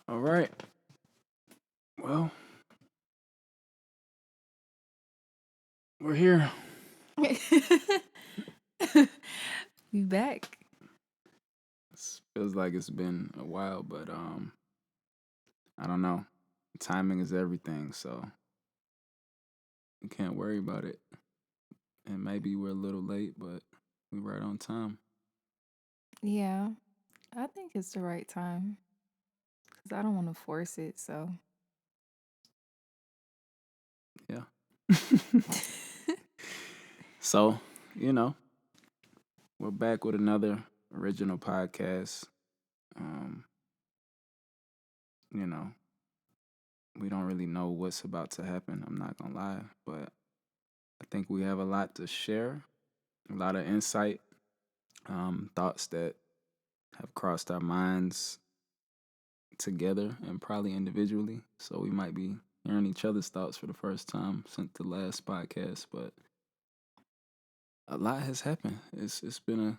All right. Well, we're here. We back. Feels like it's been a while, but I don't know. Timing is everything, so we can't worry about it. And maybe we're a little late, but we're right on time. Yeah, I think it's the right time because I don't want to force it. So, Yeah. So, you know, we're back with another original podcast. Um, you know, we don't really know what's about to happen. I'm not gonna lie, but I think we have a lot to share, a lot of insight, thoughts that have crossed our minds together and probably individually. So we might be hearing each other's thoughts for the first time since the last podcast, but a lot has happened. It's been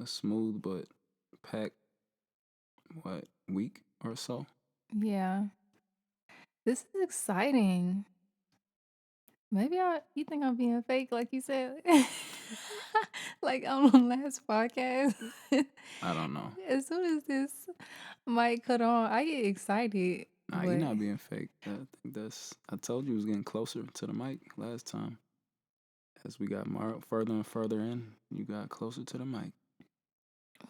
a smooth but packed week or so. yeah, this is exciting. You think I'm being fake, like you said, like on the last podcast. I don't know. As soon as this mic cut on, I get excited. Nah, you're But not being fake. I think that's. I told you it was getting closer to the mic last time. As we got further and further in, you got closer to the mic.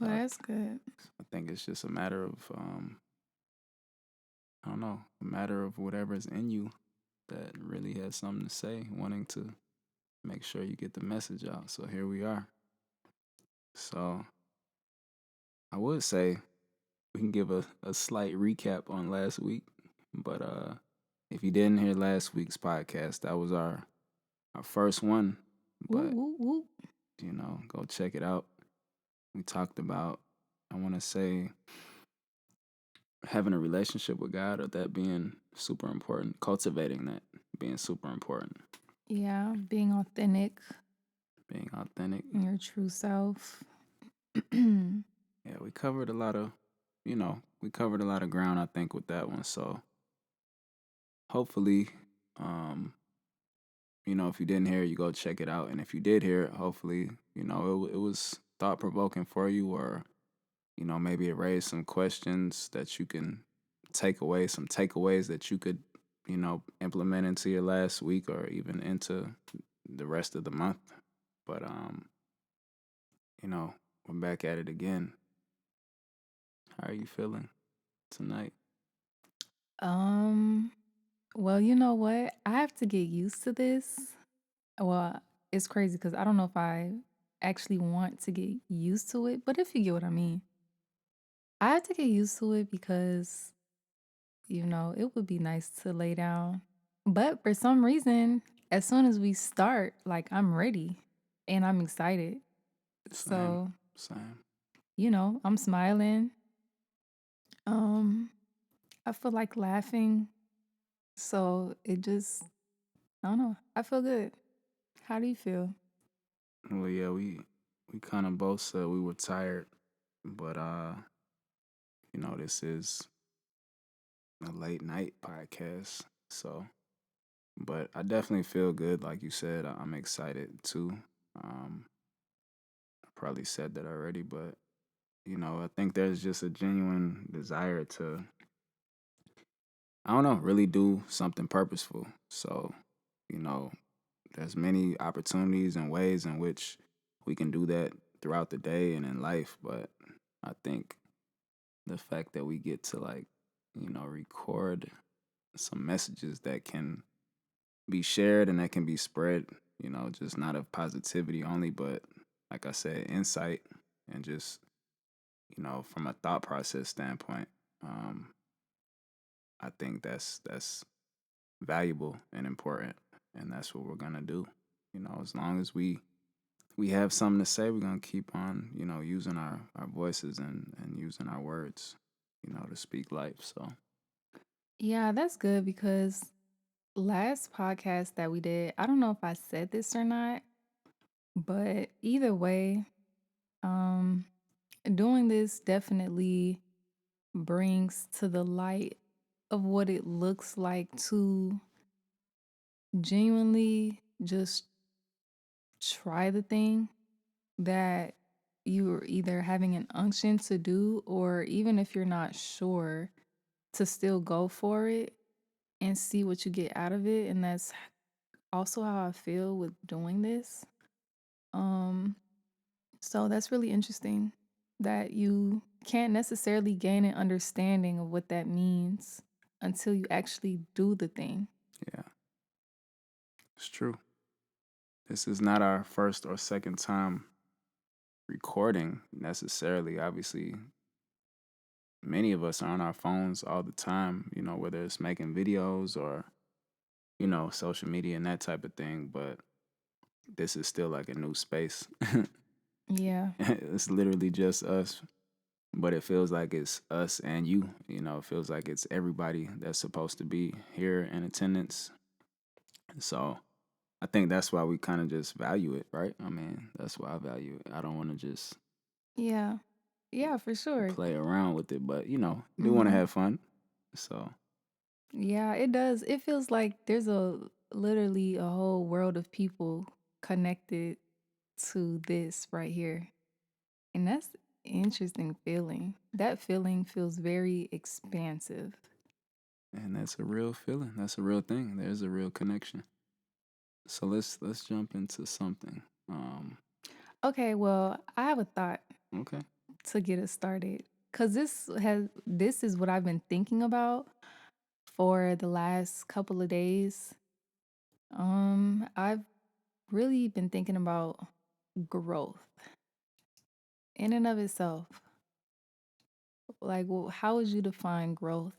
well, I, that's good. I think it's just a matter of I don't know, a matter of whatever's in you that really has something to say, wanting to make sure you get the message out. So here we are. So I would say we can give a slight recap on last week. But if you didn't hear last week's podcast, that was our first one. Woo, But, woo, woo. go check it out. We talked about, I want to say, having a relationship with God or that being super important, cultivating that being super important, Yeah, being authentic, being authentic. your true self. Yeah, we covered a lot of, we covered a lot of ground, I think, with that one. So hopefully, um, if you didn't hear it, you go check it out. And if you did hear it, hopefully, it was thought provoking for you, or, maybe it raised some questions that you can take away, some takeaways that you could, implement into your last week or even into the rest of the month. But, we're back at it again. How are you feeling tonight? um, well, you know what? I have to get used to this. Well, it's crazy because I don't know if I actually want to get used to it, but if you get what I mean, I have to get used to it because, it would be nice to lay down. But for some reason, as soon as we start, like I'm ready and I'm excited. Same, So, same. I'm smiling. Um, I feel like laughing. So it just, I don't know. I feel good. How do you feel? Well, yeah, we kind of both said we were tired, but this is a late night podcast, so. But I definitely feel good, like you said. I'm excited too. Um, I probably said that already, but I think there's just a genuine desire to, I don't know, really do something purposeful. So, you know, there's many opportunities and ways in which we can do that throughout the day and in life, but I think the fact that we get to record some messages that can be shared and that can be spread, just not of positivity only, but like I said, insight and just, from a thought process standpoint, um, I think that's valuable and important. And that's what we're gonna do. As long as we have something to say, we're gonna keep on, using our voices and using our words, to speak life. So Yeah, that's good because last podcast that we did, I don't know if I said this or not, but either way, um, doing this definitely brings to the light of what it looks like to genuinely just try the thing that you're either having an unction to do, or even if you're not sure, to still go for it and see what you get out of it. And that's also how I feel with doing this. Um, so that's really interesting that you can't necessarily gain an understanding of what that means until you actually do the thing. Yeah, it's true. This is not our first or second time recording necessarily. Obviously, many of us are on our phones all the time, whether it's making videos or, social media and that type of thing. But this is still like a new space. Yeah. It's literally just us, but it feels like it's us and you. It feels like it's everybody that's supposed to be here in attendance. So I think that's why we kind of just value it, right? I mean, that's why I value it. I don't want to just Yeah. Yeah, for sure. play around with it, but do want to Hmm. have fun. So Yeah, it does. It feels like there's a literally a whole world of people connected to this right here. And that's interesting feeling. That feeling feels very expansive. and that's a real feeling. That's a real thing. There's a real connection. So let's jump into something. Okay, well, I have a thought Okay. to get us started. Cause this is what I've been thinking about for the last couple of days. I've really been thinking about growth in and of itself. Like, well, how would you define growth?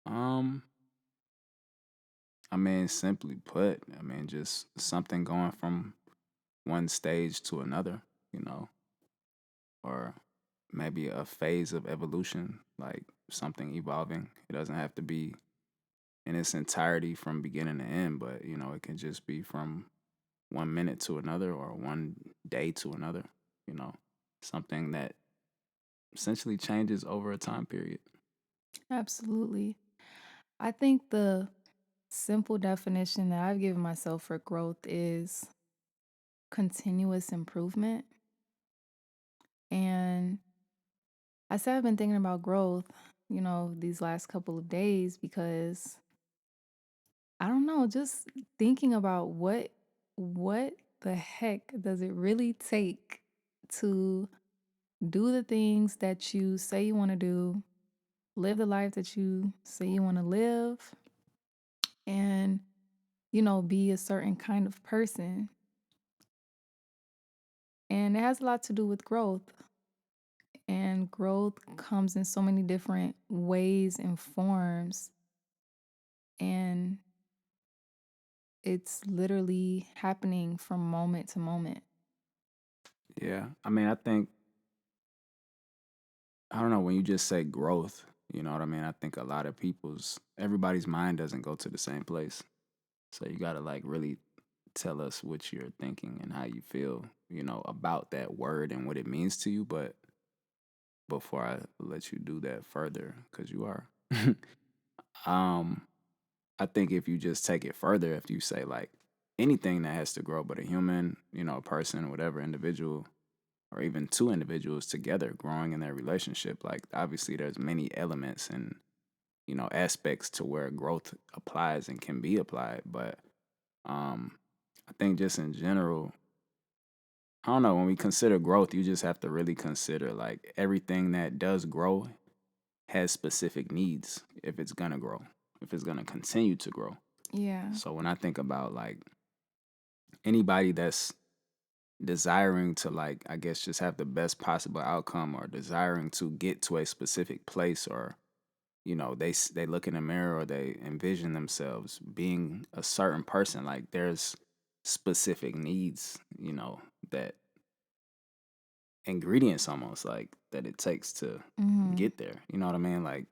Um, I mean, simply put, I mean, just something going from one stage to another, you know, or maybe a phase of evolution, like something evolving. It doesn't have to be in its entirety from beginning to end, but it can just be from 1 minute to another or one day to another, you know, something that essentially changes over a time period. Absolutely. I think the simple definition that I've given myself for growth is continuous improvement. And I said I've been thinking about growth, these last couple of days because I don't know, just thinking about what the heck does it really take to do the things that you say you want to do, live the life that you say you want to live, and be a certain kind of person. And it has a lot to do with growth. And growth comes in so many different ways and forms. And it's literally happening from moment to moment. Yeah. I mean, I don't know, when you just say growth, you know what I mean? I think a lot of everybody's mind doesn't go to the same place. So you got to like really tell us what you're thinking and how you feel, about that word and what it means to you. But before I let you do that further, because you are, um, I think if you just take it further, if you say like anything that has to grow, but a human, a person, whatever individual, or even two individuals together growing in their relationship, like obviously there's many elements and aspects to where growth applies and can be applied. But um, I think just in general, I don't know, when we consider growth, you just have to really consider like everything that does grow has specific needs if it's gonna grow, if it's gonna continue to grow. Yeah. So when I think about like anybody that's desiring to, like, I guess just have the best possible outcome or desiring to get to a specific place, or they look in the mirror or they envision themselves being a certain person, like there's specific needs, that ingredients almost like that it takes to Hmm. get there. You know what I mean? Like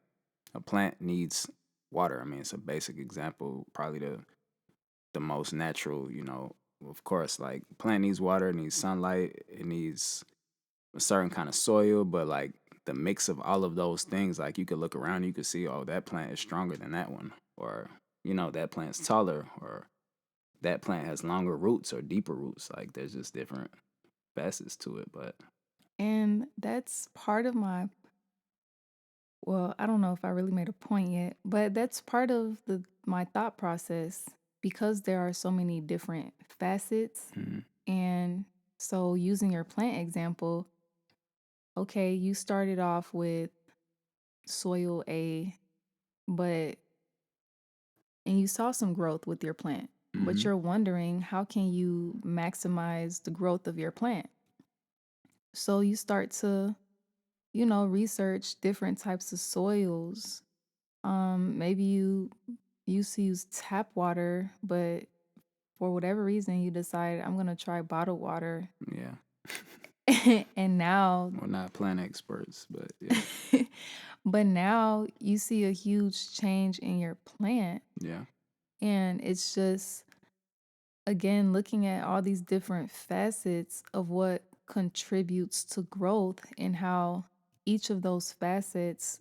a plant needs water. I mean, it's a basic example, probably the most natural, of course, like plant needs water, it needs sunlight, it needs a certain kind of soil, but like the mix of all of those things, like you could look around, you could see, oh, that plant is stronger than that one, or that plant's taller, or that plant has longer roots or deeper roots. Like there's just different facets to it. But And that's part of well, I don't know if I really made a point yet, but that's part of my thought process because there are so many different facets. mhm, And so using your plant example, okay, you started off with soil A, but and you saw some growth with your plant, but mhm, you're wondering how can you maximize the growth of your plant? So you start to, research different types of soils. Maybe you used to use tap water, but for whatever reason you decide I'm gonna try bottled water. yeah, And now we're not plant experts, but yeah, but now you see a huge change in your plant. yeah. And it's just, again, looking at all these different facets of what contributes to growth and how each of those facets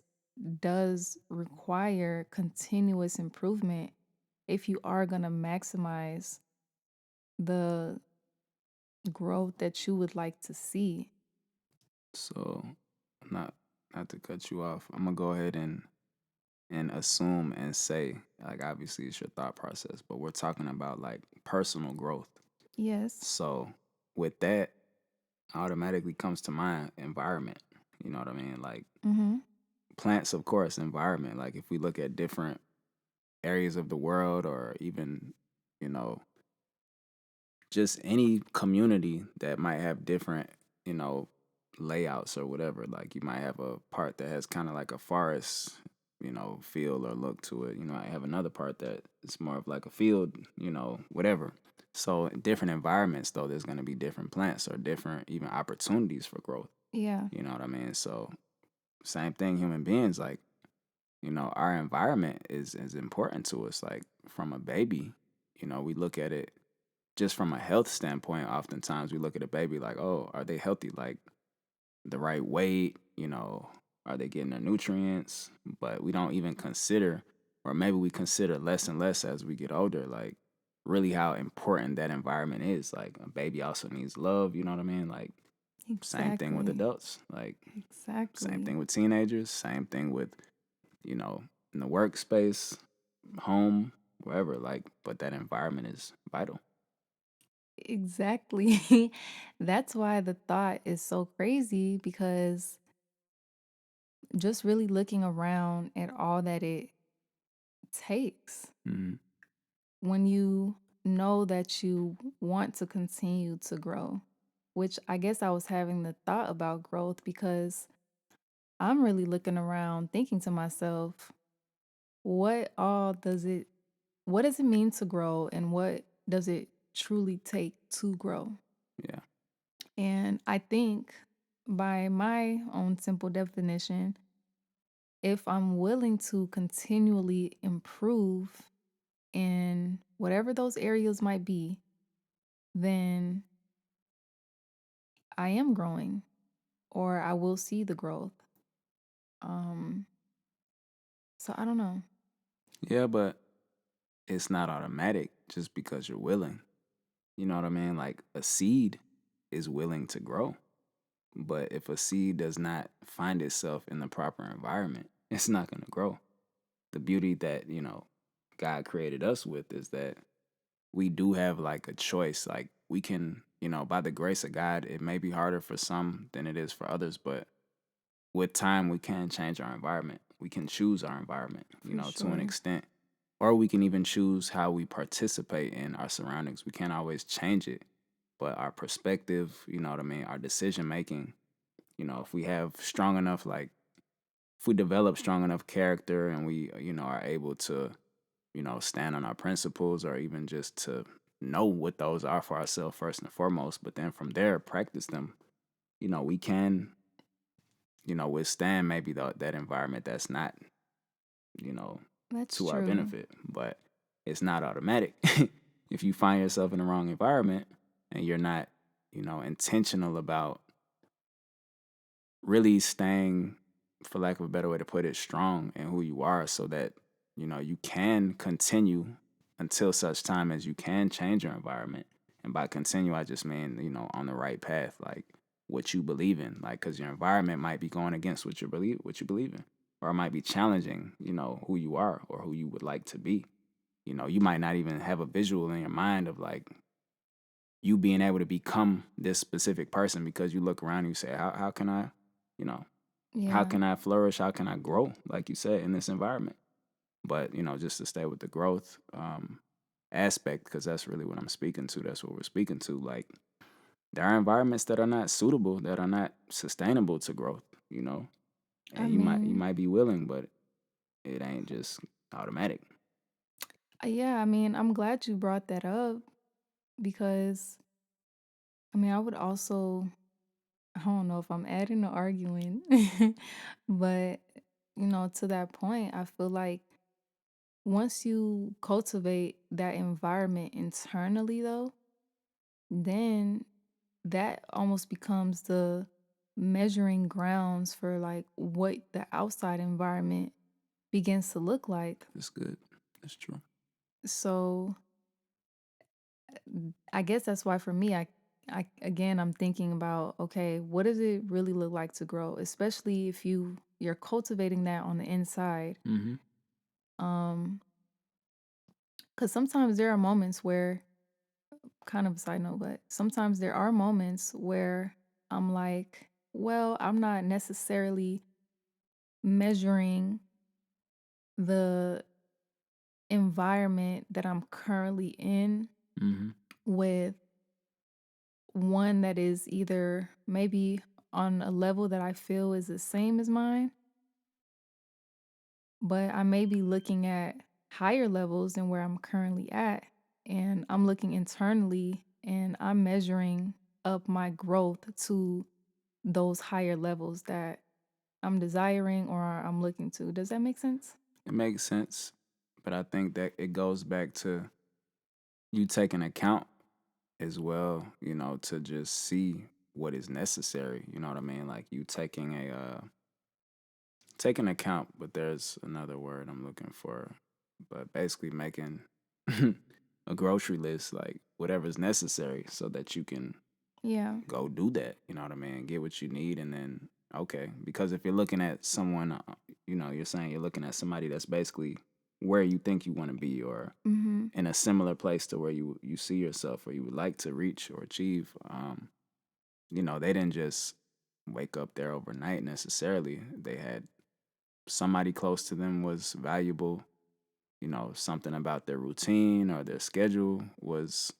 does require continuous improvement if you are going to maximize the growth that you would like to see. So, not not to cut you off, I'm gonna go ahead and assume and say, like, obviously it's your thought process, but we're talking about like personal growth. Yes. So, with that, automatically comes to mind environment. You know what I mean? Like Mm-hmm. plants, of course, environment. Like if we look at different areas of the world, or even, you know, just any community that might have different, you know, layouts or whatever. Like you might have a part that has kind of like a forest, feel or look to it. I have another part that is more of like a field, whatever. So in different environments though, there's gonna be different plants or different even opportunities for growth. Yeah. You know what I mean? So same thing, human beings, like, our environment is important to us. Like from a baby, we look at it just from a health standpoint. Oftentimes we look at a baby like, oh, are they healthy? Like the right weight, are they getting their nutrients? But we don't even consider, or maybe we consider less and less as we get older, like really how important that environment is. Like a baby also needs love, you know what I mean? Like same thing with Exactly. adults. Like same Exactly. thing with teenagers, same thing with, you know, in the workspace, home, wherever. Like, but that environment is vital. Exactly. That's why the thought is so crazy because just really looking around at all that it takes Mhm. when you know that you want to continue to grow, which I guess I was having the thought about growth because I'm really looking around thinking to myself, what all what does it mean to grow and what does it truly take to grow? Yeah. And I think by my own simple definition, if I'm willing to continually improve in whatever those areas might be, then I am growing or I will see the growth. Um, so I don't know. Yeah, but it's not automatic just because you're willing. You know what I mean? Like a seed is willing to grow. But if a seed does not find itself in the proper environment, it's not going to grow. The beauty that, God created us with is that we do have like a choice. Like we can, by the grace of God, it may be harder for some than it is for others, but with time, we can change our environment. We can choose our environment, For to an sure. extent. Or we can even choose how we participate in our surroundings. We can't always change it, but our perspective, you know what I mean, our decision making, if we have strong enough, like if we develop strong enough character and we, are able to, stand on our principles or even just to know what those are for ourselves first and foremost, but then from there, practice them, we can, withstand maybe that environment that's not, you know, That's to our true. benefit, but it's not automatic. If you find yourself in the wrong environment and you're not, intentional about really staying, for lack of a better way to put it, strong in who you are, so that you can continue until such time as you can change your environment. And by continue, I just mean on the right path, like what you believe in, like because your environment might be going against what you believe in, or it might be challenging who you are or who you would like to be. You might not even have a visual in your mind of like you being able to become this specific person, because you look around and you say, how can I, you know, how Yeah. can I flourish? How can I grow? Like you said, in this environment. But, just to stay with the growth aspect, because that's really what I'm speaking to. That's what we're speaking to. Like, there are environments that are not suitable, that are not sustainable to growth, I and you mean, might be willing, but it ain't just automatic. yeah, I mean, I'm glad you brought that up because I mean, I would also, I don't know if I'm adding or arguing, but to that point, I feel like once you cultivate that environment internally, though, then that almost becomes the measuring grounds for like what the outside environment begins to look like. That's good. That's true. So I guess that's why for me, I again, I'm thinking about, okay, what does it really look like to grow, especially if you're cultivating that on the inside. Mm-hmm. Um, because sometimes there are moments where, kind of a side note, but sometimes there are moments where I'm like, well, I'm not necessarily measuring the environment that I'm currently in Mm-hmm. with one that is either maybe on a level that I feel is the same as mine, but I may be looking at higher levels than where I'm currently at. And I'm looking internally and I'm measuring up my growth to those higher levels that I'm desiring or I'm looking to. Does that make sense? It makes sense, but I think that it goes back to you taking account as well, to just see what is necessary. You know what I mean? Like you taking account, but there's another word I'm looking for. But basically making a grocery list, like whatever's necessary, so that you can Yeah. go do that. You know what I mean? Get what you need, and then okay. Because if you're looking at someone, you're saying you're looking at somebody that's basically where you think you want to be, or Mm-hmm. in a similar place to where you see yourself, or you would like to reach or achieve. They didn't just wake up there overnight necessarily. They had somebody close to them was valuable. Something about their routine or their schedule was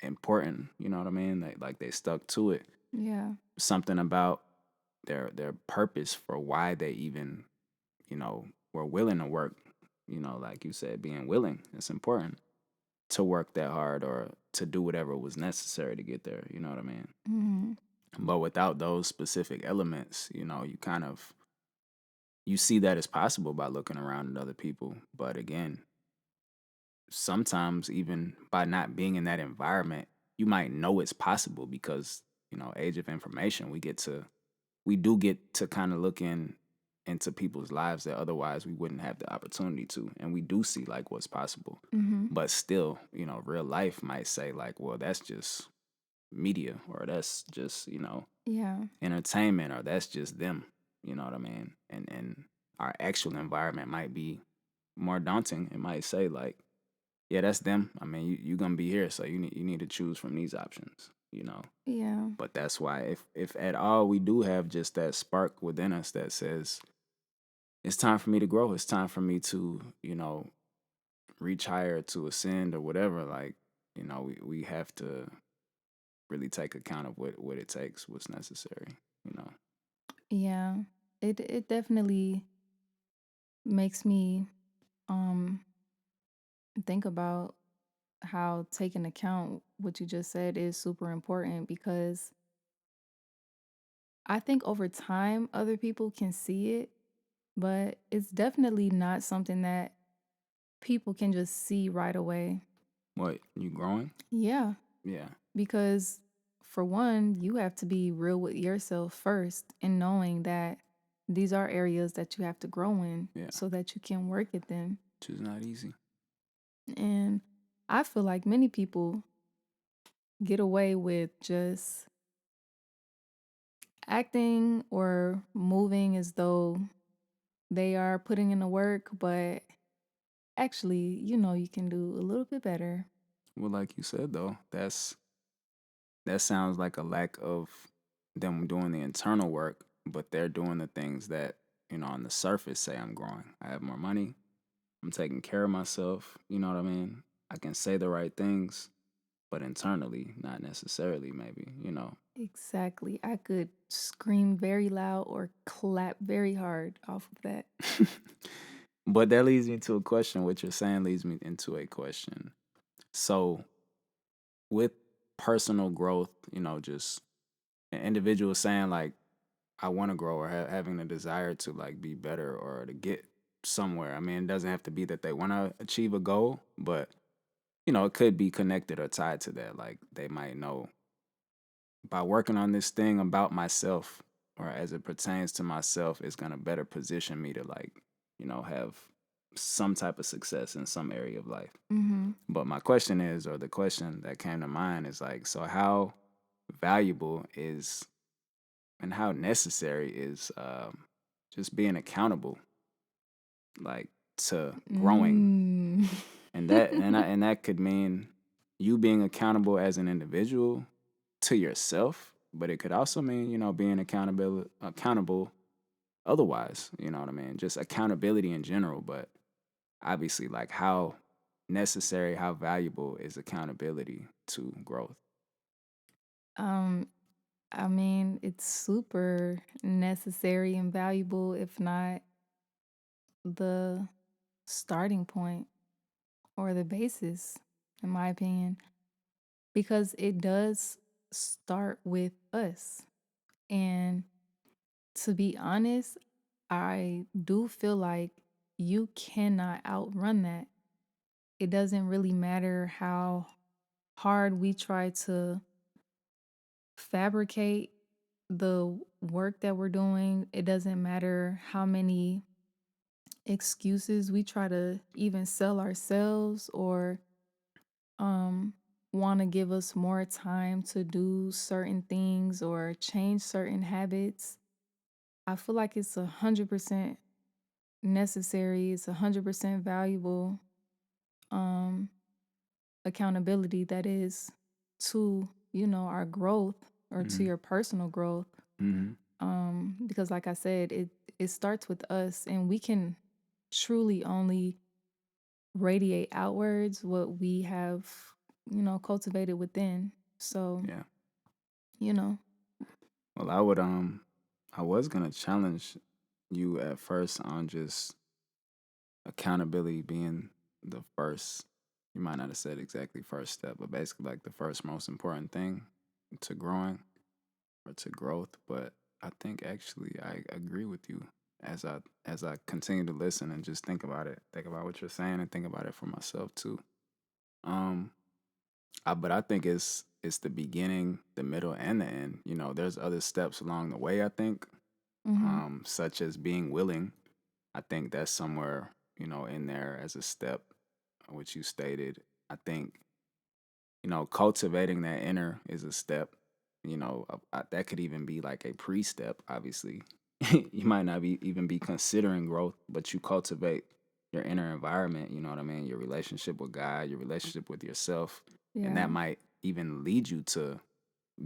important. You know what I mean? Like they stuck to it. Yeah. Something about their purpose for why they even were willing to work. Like you said, being willing. It's important to work that hard or to do whatever was necessary to get there. You know what I mean? Mm-hmm. But without those specific elements, you kind of you see that it's possible by looking around at other people. But again, sometimes even by not being in that environment, you might know it's possible because, age of information, we do get to kind of look into people's lives that otherwise we wouldn't have the opportunity to. And we do see like what's possible. Mm-hmm. But still, real life might say like, well, that's just media, or that's just, Yeah. entertainment, or that's just them. You know what I mean? And our actual environment might be more daunting. It might say like, yeah, that's them. I mean, you're gonna be here, so you need to choose from these options. Yeah. But that's why if at all we do have just that spark within us that says it's time for me to grow, it's time for me to, reach higher, to ascend or whatever, like, we have to really take account of what it takes, what's necessary. Yeah. It definitely makes me um think about how taking account what you just said is super important because I think over time other people can see it, but it's definitely not something that people can just see right away. What, you growing? Yeah, Yeah. because for one, you have to be real with yourself first and knowing that these are areas that you have to grow in Yeah, so that you can work at them. which is not easy. And I feel like many people get away with just acting or moving as though they are putting in the work, but actually, you can do a little bit better. Well, like you said though, that sounds like a lack of them doing the internal work, but they're doing the things that, on the surface say I'm growing. I have more money. I'm taking care of myself. You know what I mean? I can say the right things, but internally, not necessarily, maybe. Exactly. I could scream very loud or clap very hard off of that. But that leads me to a question. What you're saying leads me into a question. So, with personal growth, just an individual saying, like, I want to grow or having the desire to, like, be better or to get somewhere. I mean, it doesn't have to be that they want to achieve a goal, but, it could be connected or tied to that. Like, they might know by working on this thing about myself or as it pertains to myself is going to better position me to, like, have some type of success in some area of life. Mm-hmm. But my question is, or the question that came to mind is, like, so how valuable is and how necessary is just being accountable, like, to growing? Mm. And that could mean you being accountable as an individual to yourself, but it could also mean, being accountable otherwise, you know what I mean? Just accountability in general, but obviously, like, how necessary, how valuable is accountability to growth? um, I mean, it's super necessary and valuable, if not the starting point or the basis, in my opinion, because it does start with us. And to be honest, I do feel like you cannot outrun that. It doesn't really matter how hard we try to fabricate the work that we're doing. It doesn't matter how many excuses we try to even sell ourselves or um want to give us more time to do certain things or change certain habits. I feel like it's 100% necessary. It's 100% valuable um accountability that is to, our growth or to Mm-hmm. your personal growth. Mm-hmm. Because like I said, it starts with us and we can truly only radiate outwards what we have, cultivated within. So, Yeah. you know, Well, I was gonna challenge you at first on just accountability being the first. You might not have said exactly first step, but basically like the first most important thing to growing or to growth. But I think actually I agree with you as I continue to listen and just think about what you're saying, and think about it for myself too. Um, but I think it's the beginning, the middle, and the end. There's other steps along the way. I think, mm-hmm. such as being willing. I think that's somewhere in there as a step, which you stated. I think cultivating that inner is a step. That could even be like a pre-step. Obviously, you might not even be considering growth, but you cultivate your inner environment. You know what I mean? Your relationship with God, your relationship with yourself, and that Yeah. might even lead you to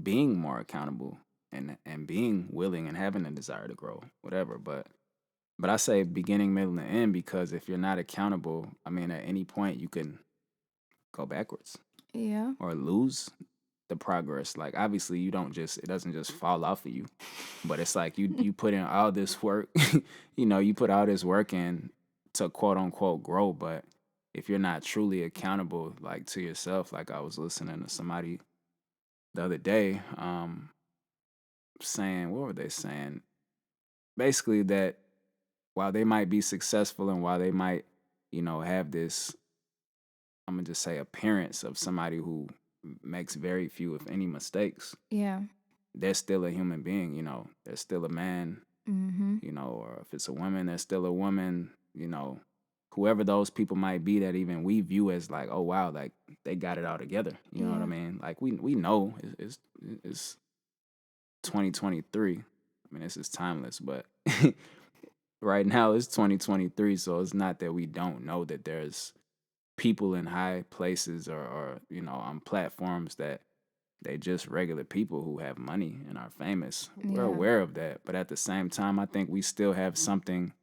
being more accountable and being willing and having a desire to grow, whatever. But I say beginning, middle, and end because if you're not accountable, I mean, at any point you can go backwards Yeah. or lose the progress. Like, obviously, it doesn't just fall off of you, but it's like you put in all this work. You put all this work in to quote unquote grow, but if you're not truly accountable, like, to yourself, like I was listening to somebody the other day, saying, what were they saying? Basically that while they might be successful and while they might, have this, I'm gonna just say, appearance of somebody who makes very few, if any, mistakes, Yeah. they're still a human being. They're still a man. Mm-hmm. Or if it's a woman, they're still a woman. Whoever those people might be that even we view as like, oh wow, like they got it all together. You know what I Yeah. mean? Like we know it's 2023. I mean, this is timeless, but right now it's 2023, so it's not that we don't know that there's people in high places or on platforms that they just regular people who have money and are famous. We're Yeah. aware of that, but at the same time, I think we still have something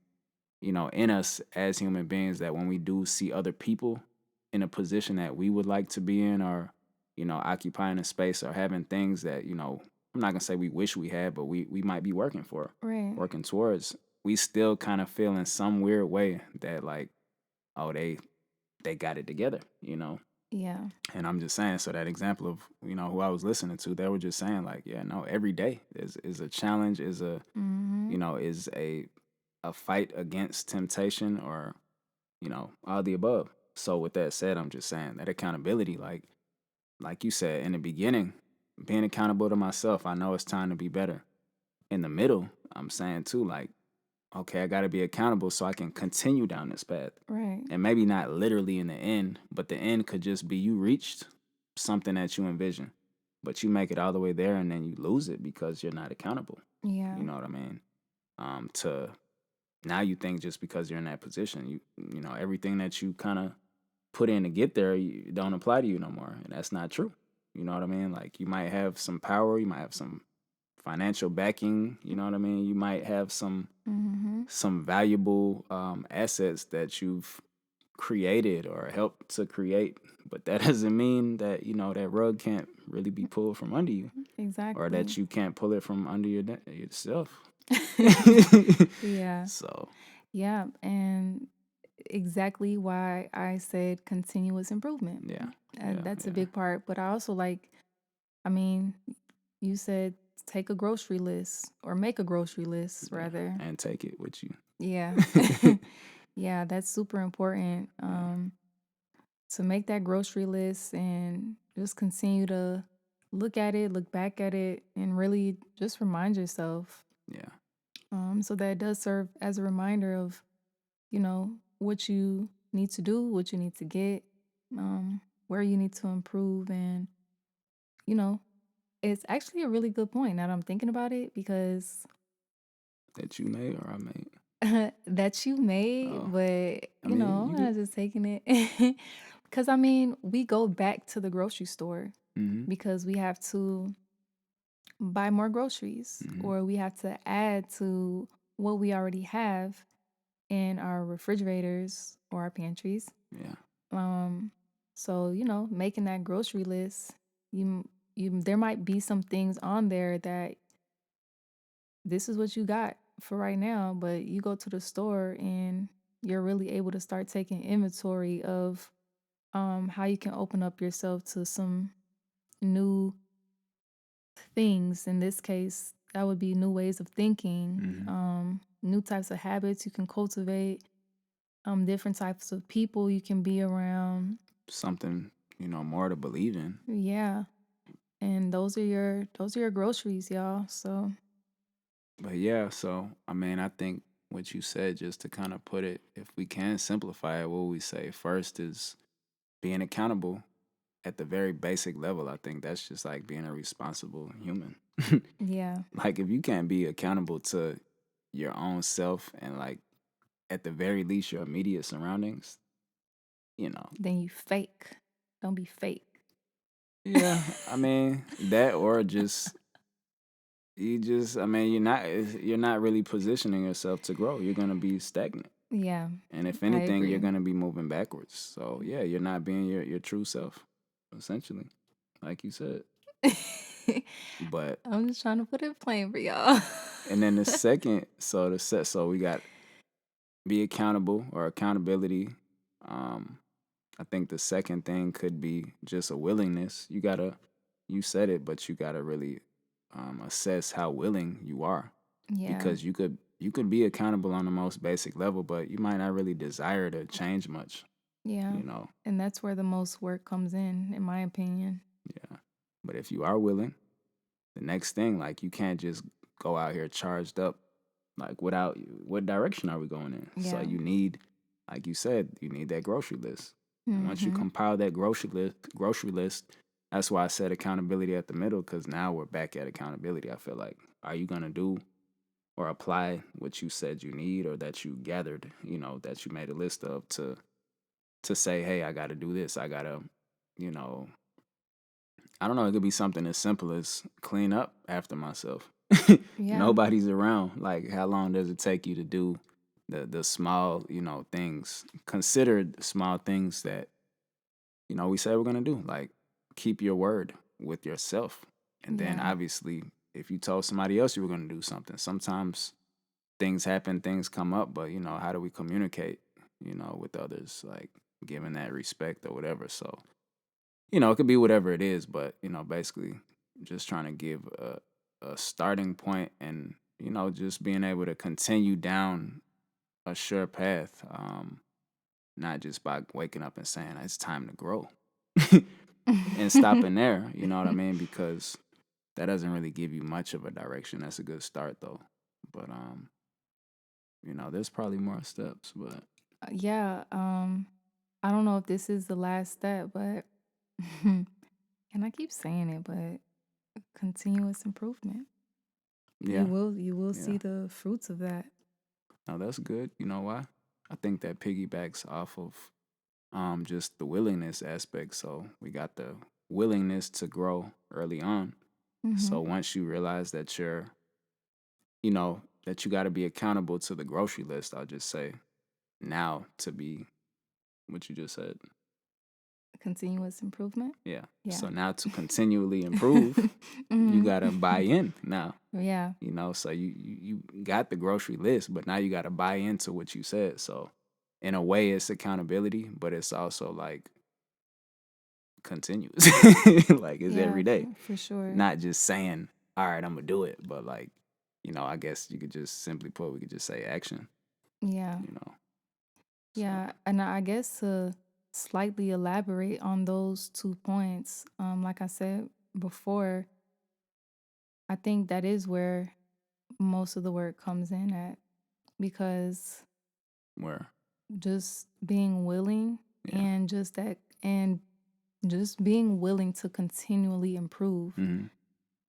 in us as human beings that when we do see other people in a position that we would like to be in, or occupying a space or having things that I'm not gonna say we wish we had, but we might be working for, Right. working towards, we still kind of feel in some weird way that like, oh, they got it together. Yeah. And I'm just saying, so that example of who I was listening to, they were just saying like, yeah, no, every day is a challenge, is a Mm-hmm. is a fight against temptation, or all the above. So with that said, I'm just saying that accountability, like you said in the beginning, being accountable to myself, I know it's time to be better. In the middle, I'm saying too, like, okay, I got to be accountable so I can continue down this path. Right. And maybe not literally in the end, but the end could just be you reached something that you envision, but you make it all the way there and then you lose it because you're not accountable. Yeah. You know what I mean? To now you think just because you're in that position, everything that you kind of put in to get there don't apply to you no more, and that's not true. You know what I mean? Like you might have some power, you might have some financial backing. You know what I mean? You might have some Mm-hmm. valuable assets that you've created or helped to create, but that doesn't mean that that rug can't really be pulled from under you, or Exactly. that you can't pull it from under yourself. Yeah. So Yeah. And exactly why I said continuous improvement. yeah, And yeah, that's a yeah, big part. But I also I mean, you said take a grocery list or make a grocery list yeah, rather. and take it with you. Yeah. Yeah, that's super important. Yeah, To make that grocery list and just continue to look at it, look back at it, and really just remind yourself. yeah, So that it does serve as a reminder of, what you need to do, what you need to get, where you need to improve. And, you know, it's actually a really good point now that I'm thinking about it because that you made or I made. that you made, Oh, but, I mean, I'm you not get. just taking it. Because, I mean, we go back to the grocery store Mm-hmm. because we have to buy more groceries Mm-hmm. or we have to add to what we already have in our refrigerators or our pantries. Yeah, Um, so making that grocery list, you there might be some things on there that this is what you got for right now, but you go to the store and you're really able to start taking inventory of how you can open up yourself to some new things. In this case, that would be new ways of thinking, mm-hmm. new types of habits you can cultivate, different types of people you can be around. Something more to believe in. Yeah. And those are your groceries, y'all. So But yeah, so I mean, I think what you said, just to kind of put it, if we can simplify it, what we say first is being accountable at the very basic level. I think that's just like being a responsible human. yeah, Like if you can't be accountable to your own self and like at the very least your immediate surroundings, you know. then you fake. Don't be fake. Yeah, I mean that, or just I mean you're not really positioning yourself to grow. You're gonna be stagnant. Yeah, And if I anything, you're agree. gonna be moving backwards. So yeah, you're not being your true self, essentially, like you said. But I'm just trying to put it plain for y'all. and then the second, so we got be accountable or accountability. Um, I think the second thing could be just a willingness. You said it, but you gotta really assess how willing you are, Yeah, because you could be accountable on the most basic level, but you might not really desire to change much. yeah. You know, And that's where the most work comes in my opinion. Yeah. But if you are willing, the next thing, like you can't just go out here charged up, like without what direction are we going in? So Yeah. you need, like you said, you need that grocery list. And once you Mhm. compile that grocery list, that's why I said accountability at the middle, because now we're back at accountability. I feel like, are you gonna do or apply what you said you need or that you gathered, that you made a list of to say, hey, I gotta do this. I gotta, you know, I don't know, it could be something as simple as clean up after myself. Yeah. Nobody's around. Like, how long does it take you to do the small, things, considered small things that, we say we're gonna do? Like, keep your word with yourself. And then Yeah. obviously, if you told somebody else you were gonna do something, sometimes things happen, things come up, but how do we communicate, with others? Like giving that respect or whatever. So it could be whatever it is, but basically just trying to give a starting point and just being able to continue down a sure path, not just by waking up and saying it's time to grow and stopping there. You know what I mean? Because that doesn't really give you much of a direction. That's a good start though, but there's probably more steps, but Yeah. I don't know if this is the last step, but and I keep saying it, but continuous improvement. yeah, You will yeah. see the fruits of that. No, that's good. You know why? I think that piggybacks off of just the willingness aspect. So we got the willingness to grow early on. Mhm. So once you realize that that you got to be accountable to the grocery list, I'll just say now to be what you just said. Continuous improvement. Yeah. Yeah. So now to continually improve, you Mhm. got to buy in now. Yeah. So you got the grocery list, but now you got to buy into what you said. So in a way, it's accountability, but it's also like continuous, like it's Yeah, every day, for sure. not just saying, "All right, I'm gonna do it," but like, I guess you could just simply put, we could just say action. Yeah. You know, so Yeah, and I guess to slightly elaborate on those 2 points, like I said before, I think that is where most of the work comes in at because where, just being willing yeah, and just being willing to continually improve hmm,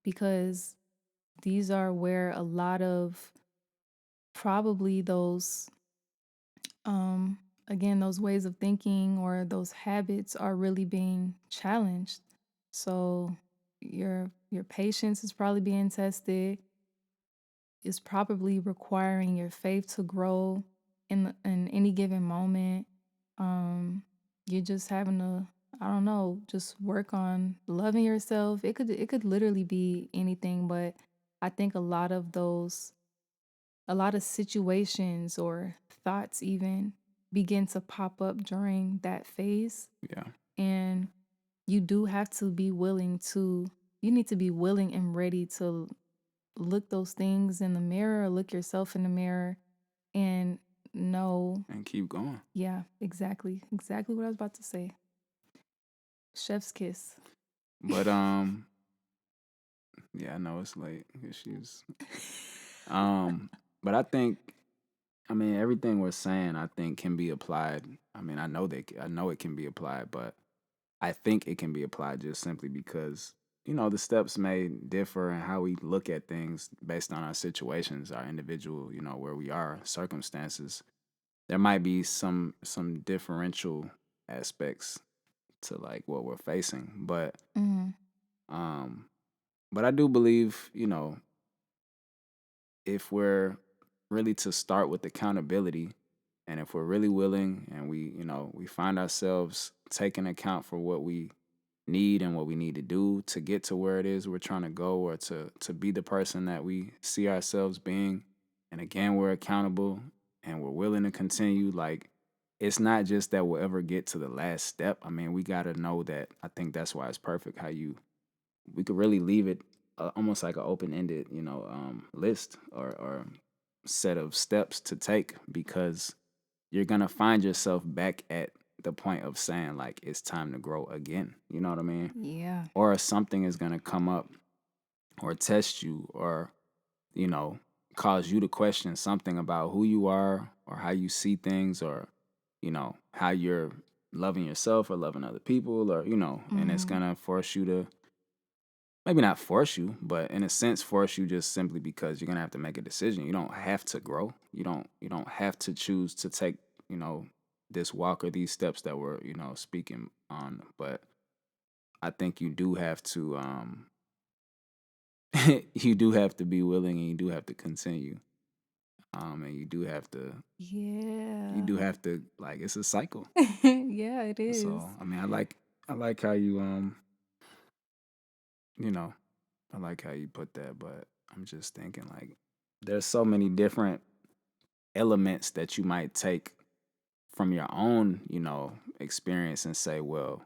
because these are where a lot of probably those um again those ways of thinking or those habits are really being challenged. So your patience is probably being tested. It's probably requiring your faith to grow in any given moment. um you're just having to, I don't know, just work on loving yourself. It could literally be anything, but I think a lot of situations or thoughts even begin to pop up during that phase. yeah, And you do have to be willing to, you need to be willing and ready to look those things in the mirror, look yourself in the mirror and know, and keep going. yeah, exactly what I was about to say. Chef's kiss. But yeah, I know it's late because she's but I mean, everything we're saying, I think can be applied. I mean, I know it can be applied, but I think it can be applied just simply because the steps may differ in how we look at things based on our situations, our individual, where we are, circumstances. There might be some differential aspects to like what we're facing, Mhm. um, but I do believe if we're really to start with accountability, and if we're really willing and we find ourselves taking account for what we need and what we need to do to get to where it is we're trying to go, or to be the person that we see ourselves being, and again we're accountable and we're willing to continue, like it's not just that we'll ever get to the last step. I mean, we got to know that. I think that's why it's perfect how we could really leave it almost like an open-ended list or set of steps to take, because you're gonna find yourself back at the point of saying like it's time to grow again. You know what I mean? Yeah. Or something is gonna come up or test you or, you know, cause you to question something about who you are or how you see things or, you know, how you're loving yourself or loving other people or, you know, and it's Mhm. gonna force you to maybe not force you, but in a sense force you just simply because you're gonna have to make a decision. You don't have to grow. You don't have to choose to take, you know, this walk or these steps that we're, you know, speaking on. But I think you do have to you do have to be willing and you do have to continue. And you Yeah. do have to like it's a cycle. Yeah, it is. So I mean I like how you you know, I like how you put that, but I'm just thinking like there's so many different elements that you might take from your own, you know, experience and say, well,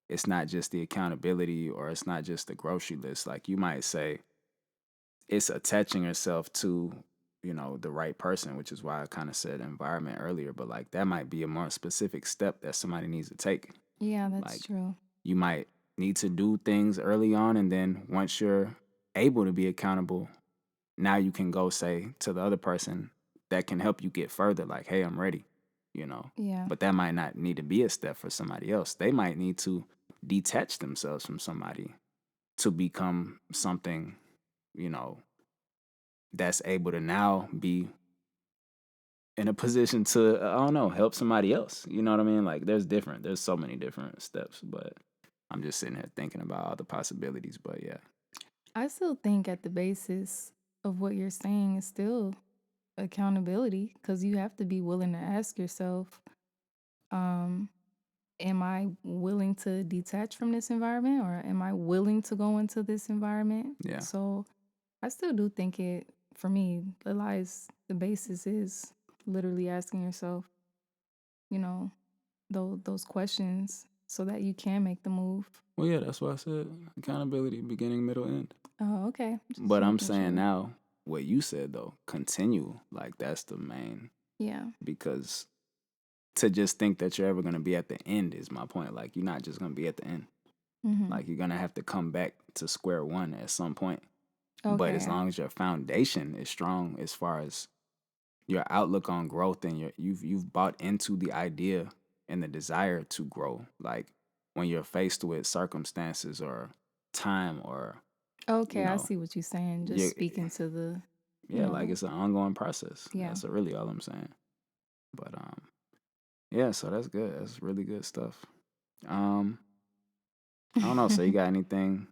it's not just the accountability or it's not just the grocery list. Like you might say it's attaching yourself to, you know, the right person, which is why I kind of said environment earlier, but like that might be a more specific step that somebody needs to take. Yeah, that's Like true. you might need to do things early on and then once you're able to be accountable, now you can go say to the other person that can help you get further like, "Hey, I'm ready." You know. Yeah. But that might not need to be a step for somebody else. They might need to detach themselves from somebody to become something, you know, that's able to now be in a position to I don't know, help somebody else. You know what I mean? Like there's so many different steps, but I'm just sitting here thinking about all the possibilities, but yeah. I still think at the basis of what you're saying is still accountability because you have to be willing to ask yourself, um, am I willing to detach from this environment or am I willing to go into this environment? Yeah. So I still do think it, for me, the basis is literally asking yourself, you know, those questions so that you can make the move. Well, yeah, that's why I said accountability, beginning, middle, end. Oh, okay. Just But I'm making saying sure. now what you said though, continue. Like that's the main Yeah. because to just think that you're ever gonna be at the end is my point. Like you're not just gonna be at the end. Mm-hmm. Like you're gonna have to come back to square one at some point. But as Okay. long as your foundation is strong as far as your outlook on growth and you've bought into the idea and the desire to grow, like when you're faced with circumstances or time or, you Okay, I know, see what you're saying. Just you speaking to you yeah, like know, it's an ongoing process. yeah. That's really all I'm saying. But yeah, so that's good. That's really good stuff. Um, I don't know. So you got anything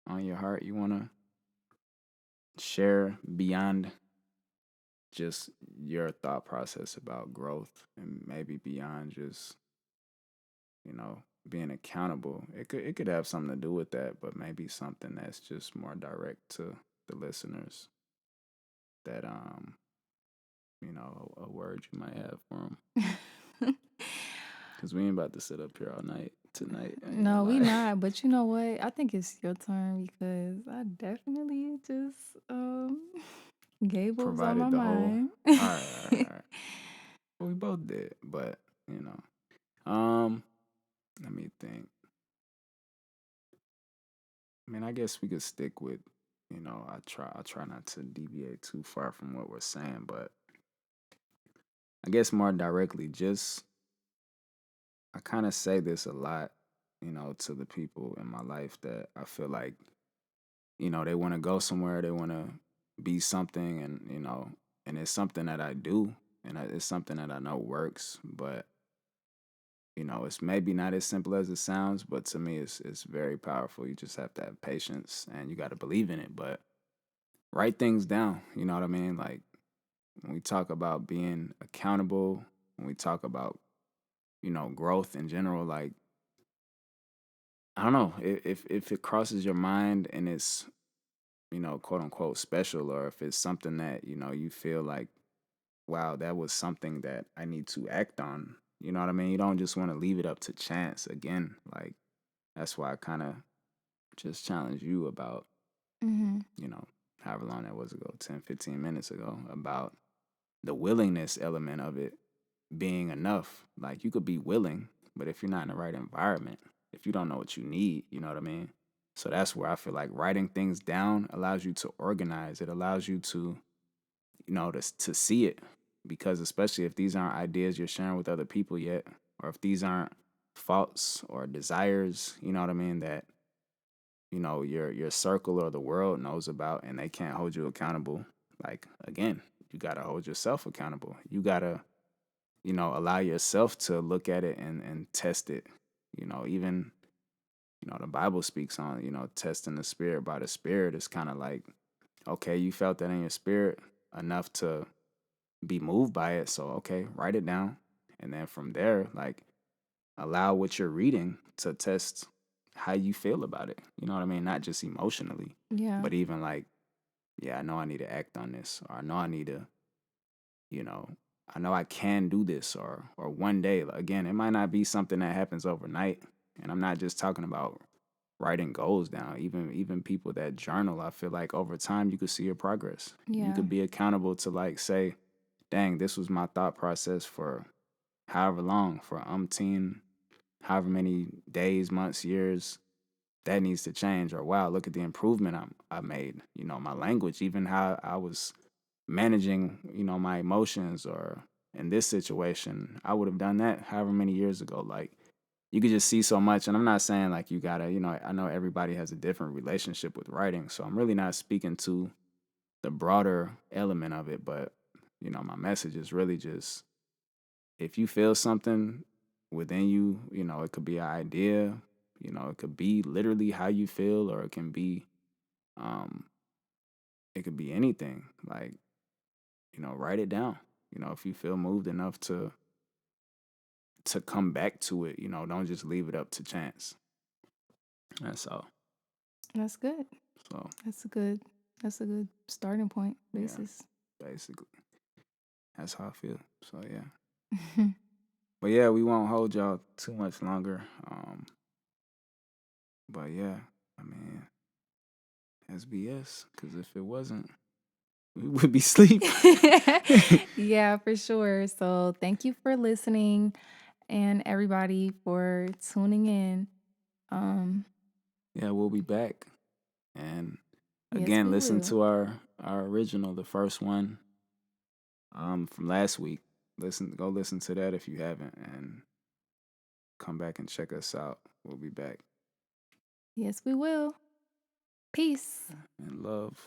on your heart you wanna share beyond just your thought process about growth and maybe beyond just, you know, being accountable. It could have something to do with that, but maybe something that's just more direct to the listeners that you know, a word you might have for them. Cause we ain't about to sit up here all night tonight. I ain't gonna No, we lie. not. But you know what? I think it's your turn because I definitely just gave what was on my Provided the whole. mind. All right, all right, all right. We both did, but you know, let me think. I mean, I guess we could stick with, you know, I try not to deviate too far from what we're saying, but I guess more directly, just I kind of say this a lot, you know, to the people in my life that I feel like, you know, they want to go somewhere, they want to be something, and you know, and it's something that I do, and it's something that I know works, but you know, it's maybe not as simple as it sounds, but to me, it's very powerful. You just have to have patience and you got to believe in it. But write things down. You know what I mean? Like when we talk about being accountable, when we talk about, you know, growth in general, like I don't know if it crosses your mind and it's, you know, quote unquote special, or if it's something that you know you feel like, wow, that was something that I need to act on. You know what I mean? You don't just want to leave it up to chance. Again, like that's why I kind of just challenge you about, Hmm. you know, however long that was ago, 10, 15 minutes ago, about the willingness element of it being enough. Like you could be willing But if you're not in the right environment, if you don't know what you need, you know what I mean? So that's where I feel like writing things down allows you to organize. It allows you to, to see it. Because especially if these aren't ideas you're sharing with other people yet, or if these aren't faults or desires, you know what I mean, that your circle or the world knows about and they can't hold you accountable. Like again, you got to hold yourself accountable. You got to allow yourself to look at it and test it. Even the Bible speaks on testing the spirit by the spirit. It's kind of like, okay, you felt that in your spirit enough to be moved by it, so okay, write it down, and then from there, like, allow what you're reading to test how you feel about it. You know what I mean? Not just emotionally, Yeah. but even like, yeah, I know I need to act on this, or I know I need to, you know, I know I can do this, or one day. Again, it might not be something that happens overnight, and I'm not just talking about writing goals down. Even people that journal, I feel like over time you could see your progress. You Yeah. could be accountable to like say, dang, this was my thought process for however long, for umpteen, however many days, months, years. That needs to change. Or wow, look at the improvement I made. My language, even how I was managing, my emotions, or in this situation, I would have done that however many years ago. Like you could just see so much. And I'm not saying like you gotta, I know everybody has a different relationship with writing. So I'm really not speaking to the broader element of it, but my message is really just if you feel something within you, it could be an idea, it could be literally how you feel, or um it could be anything. Like, write it down. If you feel moved enough to come back to it, don't just leave it up to chance. That's all. That's good. So That's a good starting point yeah, basis. basically. That's how I feel. So yeah. But yeah, we won't hold y'all too much longer. But yeah, I mean, SBS, because if it wasn't, we would be asleep. Yeah, for sure. So thank you for listening and everybody for tuning in. Um, Yeah, we'll be back. And yes, again, we listen will. to our original, the first one from last week. Go listen to that if you haven't, and come back and check us out. We'll be back. Yes, we will. Peace. And love.